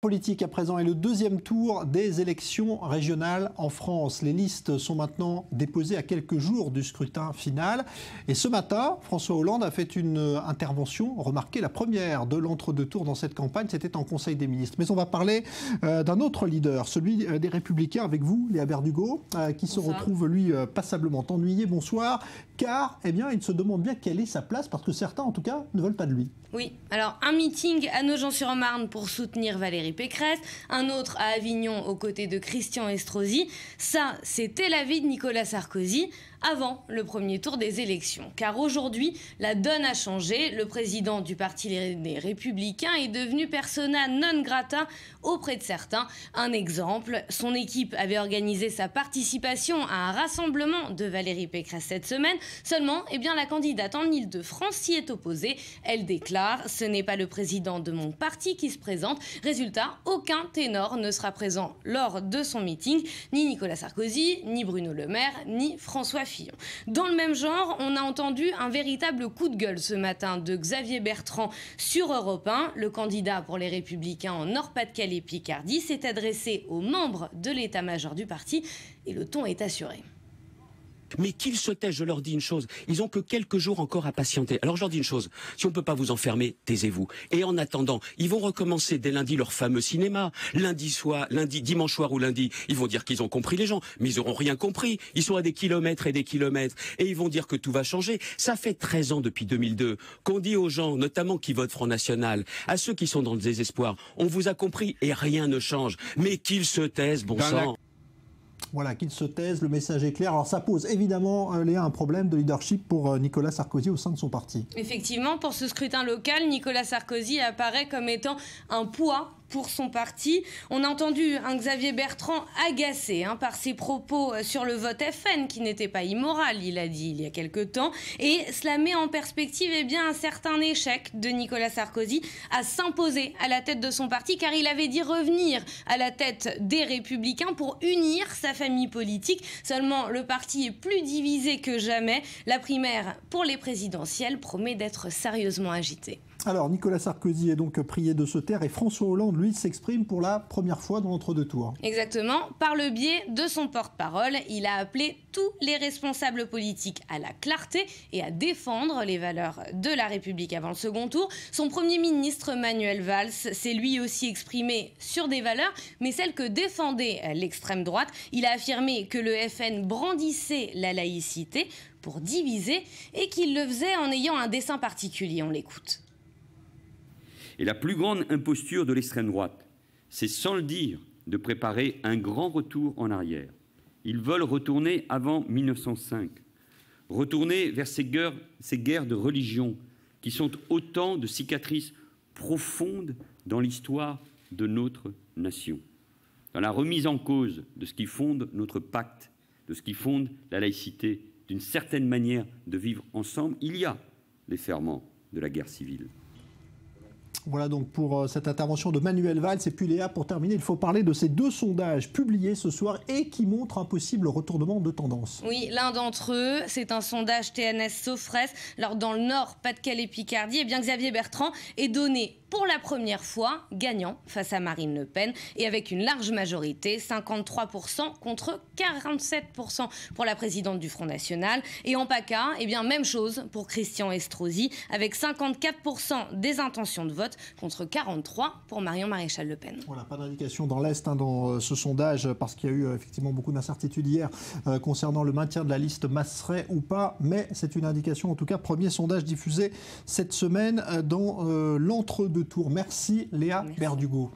Politique à présent et le deuxième tour des élections régionales en France. Les listes sont maintenant déposées à quelques jours du scrutin final. Et ce matin, François Hollande a fait une intervention remarquée, la première de l'entre-deux tours dans cette campagne. C'était en Conseil des ministres. Mais on va parler d'un autre leader, celui des Républicains, avec vous, Léa Berdugo, qui se retrouve, lui, passablement ennuyé. Bonsoir. Car, eh bien, il se demande bien quelle est sa place, parce que certains, en tout cas, ne veulent pas de lui. Oui, alors un meeting à Nogent-sur-Marne pour soutenir Valérie Pécresse, un autre à Avignon aux côtés de Christian Estrosi. Ça, c'était l'avis de Nicolas Sarkozy avant le premier tour des élections. Car aujourd'hui, la donne a changé. Le président du Parti des Républicains est devenu persona non grata auprès de certains. Un exemple, son équipe avait organisé sa participation à un rassemblement de Valérie Pécresse cette semaine. Seulement, eh bien, la candidate en Île-de-France s'y est opposée. Elle déclare « Ce n'est pas le président de mon parti qui se présente ». Résultat, aucun ténor ne sera présent lors de son meeting, ni Nicolas Sarkozy, ni Bruno Le Maire, ni François Fillon. Dans le même genre, on a entendu un véritable coup de gueule ce matin de Xavier Bertrand sur Europe 1. Le candidat pour les Républicains en Nord-Pas-de-Calais-Picardie s'est adressé aux membres de l'état-major du parti et le ton est assuré. Mais qu'ils se taisent, je leur dis une chose, ils ont que quelques jours encore à patienter. Alors je leur dis une chose, si on ne peut pas vous enfermer, taisez-vous. Et en attendant, ils vont recommencer dès lundi leur fameux cinéma. Dimanche soir ou lundi, ils vont dire qu'ils ont compris les gens, mais ils n'auront rien compris. Ils sont à des kilomètres et des kilomètres, et ils vont dire que tout va changer. Ça fait 13 ans depuis 2002 qu'on dit aux gens, notamment qui votent Front National, à ceux qui sont dans le désespoir, on vous a compris et rien ne change. Mais qu'ils se taisent, bon sang. Voilà, qu'il se taise, le message est clair. Alors ça pose évidemment, Léa, un problème de leadership pour Nicolas Sarkozy au sein de son parti. Effectivement, pour ce scrutin local, Nicolas Sarkozy apparaît comme étant un poids pour son parti. On a entendu un Xavier Bertrand agacé par ses propos sur le vote FN, qui n'était pas immoral, il a dit il y a quelque temps. Et cela met en perspective un certain échec de Nicolas Sarkozy à s'imposer à la tête de son parti, car il avait dit revenir à la tête des Républicains pour unir sa famille politique. Seulement, le parti est plus divisé que jamais. La primaire pour les présidentielles promet d'être sérieusement agitée. Alors, Nicolas Sarkozy est donc prié de se taire et François Hollande, lui, s'exprime pour la première fois dans l'entre-deux tours. Exactement. Par le biais de son porte-parole, il a appelé tous les responsables politiques à la clarté et à défendre les valeurs de la République avant le second tour. Son Premier ministre, Manuel Valls, s'est lui aussi exprimé sur des valeurs, mais celles que défendait l'extrême droite. Il a affirmé que le FN brandissait la laïcité pour diviser et qu'il le faisait en ayant un dessein particulier. On l'écoute. Et la plus grande imposture de l'extrême droite, c'est sans le dire de préparer un grand retour en arrière. Ils veulent retourner avant 1905, retourner vers ces guerres de religion qui sont autant de cicatrices profondes dans l'histoire de notre nation. Dans la remise en cause de ce qui fonde notre pacte, de ce qui fonde la laïcité, d'une certaine manière de vivre ensemble, il y a les ferments de la guerre civile. Voilà donc pour cette intervention de Manuel Valls. Et puis Léa, pour terminer, il faut parler de ces deux sondages publiés ce soir et qui montrent un possible retournement de tendance. Oui, l'un d'entre eux, c'est un sondage TNS Sofres. Alors dans le Nord, Pas-de-Calais-Picardie, eh bien Xavier Bertrand est donné pour la première fois gagnant face à Marine Le Pen et avec une large majorité, 53% contre 47% pour la présidente du Front National. Et en PACA, eh bien même chose pour Christian Estrosi avec 54% des intentions de vote contre 43% pour Marion Maréchal Le Pen. Voilà, pas d'indication dans l'Est dans ce sondage parce qu'il y a eu effectivement beaucoup d'incertitudes hier concernant le maintien de la liste Masseray ou pas, mais c'est une indication en tout cas, premier sondage diffusé cette semaine dans l'entre-deux tours. Merci Léa Berdugo.